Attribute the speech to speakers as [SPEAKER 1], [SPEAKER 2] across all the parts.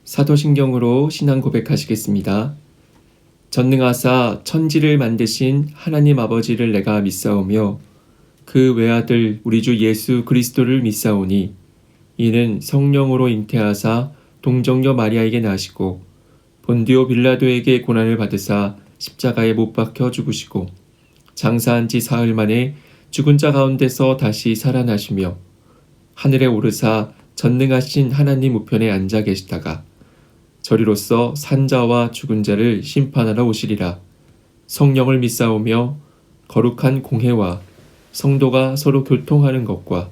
[SPEAKER 1] 사도신경으로 신앙 고백하시겠습니다. 전능하사 천지를 만드신 하나님 아버지를 내가 믿사오며 그 외아들 우리 주 예수 그리스도를 믿사오니 이는 성령으로 잉태하사 동정녀 마리아에게 나시고 본디오 빌라도에게 고난을 받으사 십자가에 못 박혀 죽으시고 장사한 지 사흘 만에 죽은 자 가운데서 다시 살아나시며 하늘에 오르사 전능하신 하나님 우편에 앉아 계시다가 저리로서 산자와 죽은 자를 심판하러 오시리라. 성령을 믿사오며 거룩한 공회와 성도가 서로 교통하는 것과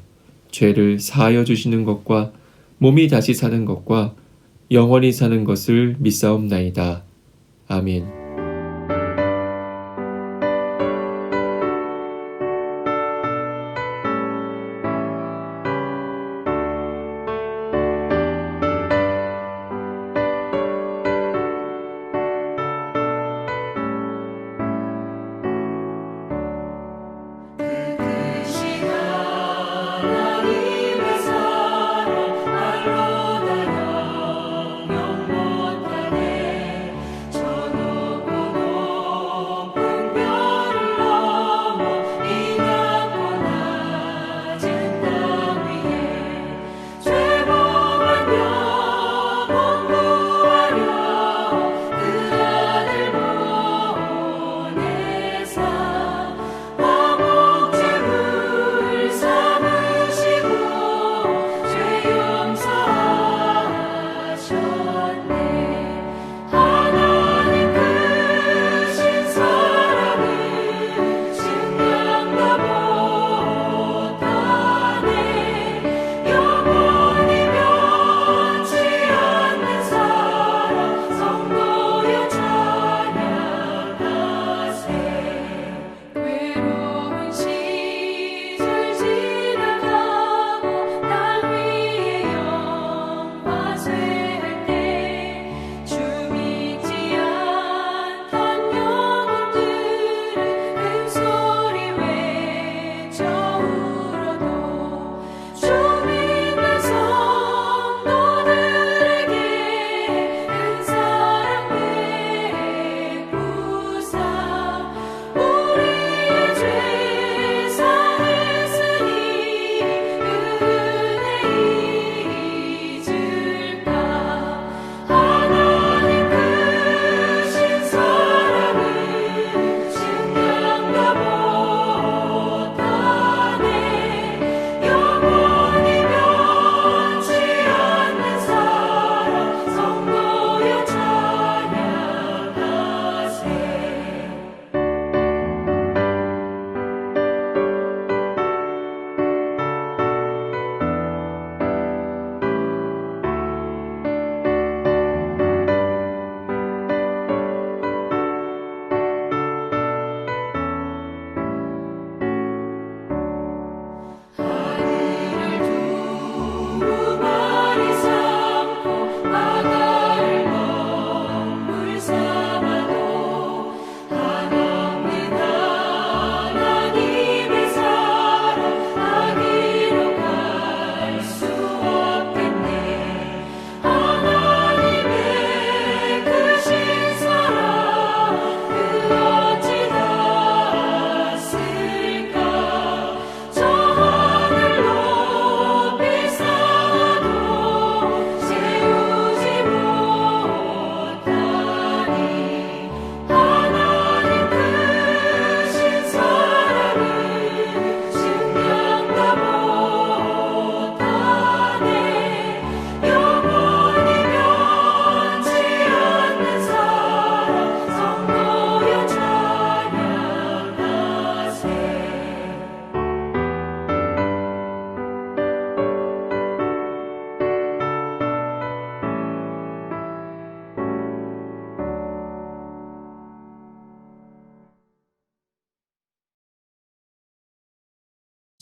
[SPEAKER 1] 죄를 사하여 주시는 것과 몸이 다시 사는 것과 영원히 사는 것을 믿사옵나이다. 아멘.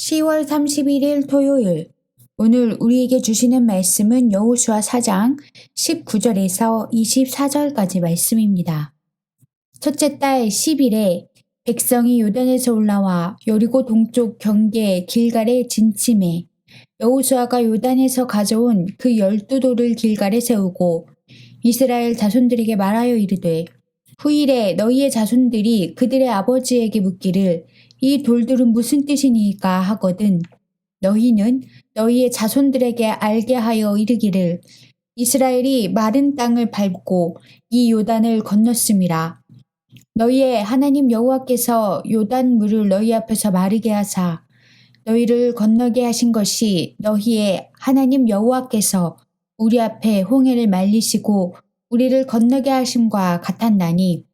[SPEAKER 2] (10월 31일) 토요일. 오늘 우리에게 주시는 말씀은 여호수아 4장 19절에서 24절까지 말씀입니다. 첫째 달 10일에 백성이 요단에서 올라와 여리고 동쪽 경계 길갈에 진침해 여호수아가 요단에서 가져온 그 12돌을 길갈에 세우고 이스라엘 자손들에게 말하여 이르되 후일에 너희의 자손들이 그들의 아버지에게 묻기를 이 돌들은 무슨 뜻이니까 하거든 너희는 너희의 자손들에게 알게 하여 이르기를 이스라엘이 마른 땅을 밟고 이 요단을 건넜음이라. 너희의 하나님 여호와께서 요단 물을 너희 앞에서 마르게 하사 너희를 건너게 하신 것이 너희의 하나님 여호와께서 우리 앞에 홍해를 말리시고 우리를 건너게 하심과 같았나니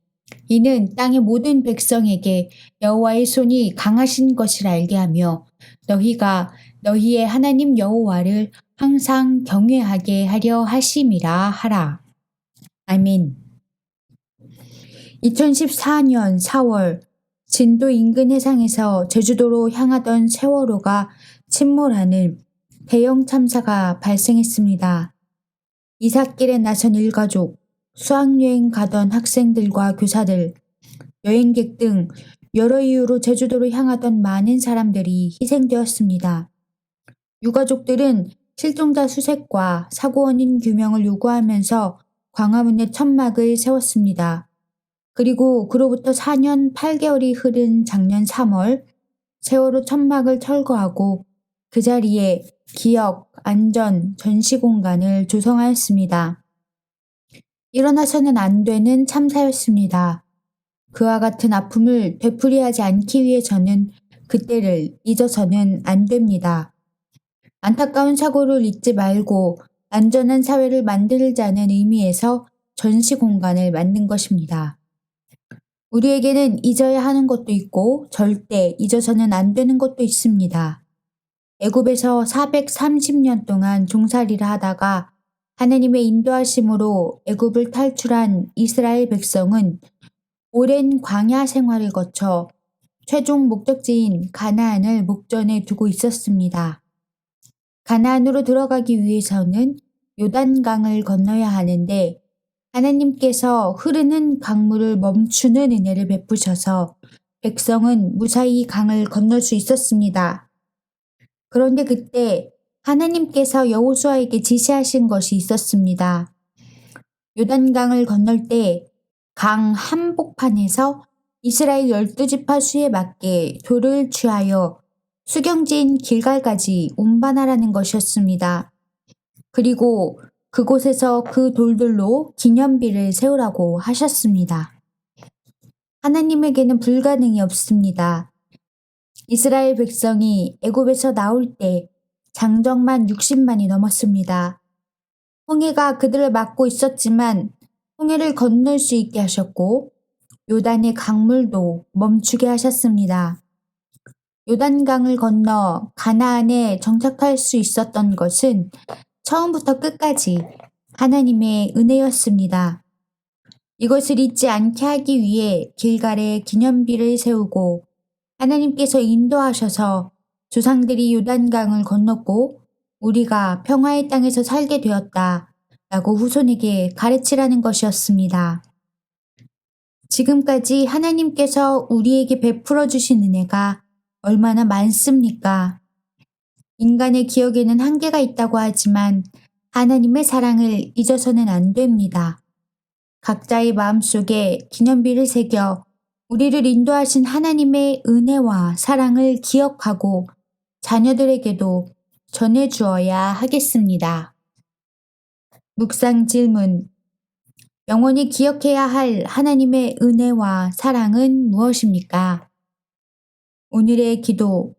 [SPEAKER 2] 이는 땅의 모든 백성에게 여호와의 손이 강하신 것을 알게 하며 너희가 너희의 하나님 여호와를 항상 경외하게 하려 하심이라 하라. 아멘. 2014년 4월 진도 인근 해상에서 제주도로 향하던 세월호가 침몰하는 대형 참사가 발생했습니다. 이삿길에 나선 일가족, 수학여행 가던 학생들과 교사들, 여행객 등 여러 이유로 제주도로 향하던 많은 사람들이 희생되었습니다. 유가족들은 실종자 수색과 사고 원인 규명을 요구하면서 광화문에 천막을 세웠습니다. 그리고 그로부터 4년 8개월이 흐른 작년 3월 세월호 천막을 철거하고 그 자리에 기억, 안전, 전시 공간을 조성하였습니다. 일어나서는 안 되는 참사였습니다. 그와 같은 아픔을 되풀이하지 않기 위해서는 그때를 잊어서는 안 됩니다. 안타까운 사고를 잊지 말고 안전한 사회를 만들자는 의미에서 전시 공간을 만든 것입니다. 우리에게는 잊어야 하는 것도 있고 절대 잊어서는 안 되는 것도 있습니다. 애굽에서 430년 동안 종살이를 하다가 하나님의 인도하심으로 애굽을 탈출한 이스라엘 백성은 오랜 광야 생활을 거쳐 최종 목적지인 가나안을 목전에 두고 있었습니다. 가나안으로 들어가기 위해서는 요단강을 건너야 하는데 하나님께서 흐르는 강물을 멈추는 은혜를 베푸셔서 백성은 무사히 강을 건널 수 있었습니다. 그런데 그때 하나님께서 여호수아에게 지시하신 것이 있었습니다. 요단강을 건널 때 강 한복판에서 이스라엘 12지파 수에 맞게 돌을 취하여 수경지인 길갈까지 운반하라는 것이었습니다. 그리고 그곳에서 그 돌들로 기념비를 세우라고 하셨습니다. 하나님에게는 불가능이 없습니다. 이스라엘 백성이 애굽에서 나올 때 장정만 60만이 넘었습니다. 홍해가 그들을 막고 있었지만 홍해를 건널 수 있게 하셨고 요단의 강물도 멈추게 하셨습니다. 요단강을 건너 가나안에 정착할 수 있었던 것은 처음부터 끝까지 하나님의 은혜였습니다. 이것을 잊지 않게 하기 위해 길갈에 기념비를 세우고 하나님께서 인도하셔서 조상들이 요단강을 건넜고 우리가 평화의 땅에서 살게 되었다 라고 후손에게 가르치라는 것이었습니다. 지금까지 하나님께서 우리에게 베풀어 주신 은혜가 얼마나 많습니까? 인간의 기억에는 한계가 있다고 하지만 하나님의 사랑을 잊어서는 안 됩니다. 각자의 마음속에 기념비를 새겨 우리를 인도하신 하나님의 은혜와 사랑을 기억하고 자녀들에게도 전해주어야 하겠습니다. 묵상 질문. 영원히 기억해야 할 하나님의 은혜와 사랑은 무엇입니까? 오늘의 기도.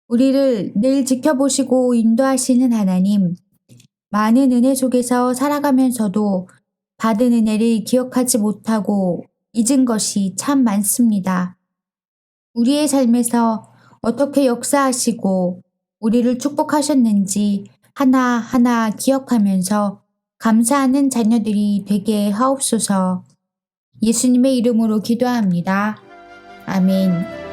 [SPEAKER 2] 우리를 늘 지켜보시고 인도하시는 하나님, 많은 은혜 속에서 살아가면서도 받은 은혜를 기억하지 못하고 잊은 것이 참 많습니다. 우리의 삶에서 어떻게 역사하시고 우리를 축복하셨는지 하나하나 기억하면서 감사하는 자녀들이 되게 하옵소서. 예수님의 이름으로 기도합니다. 아멘.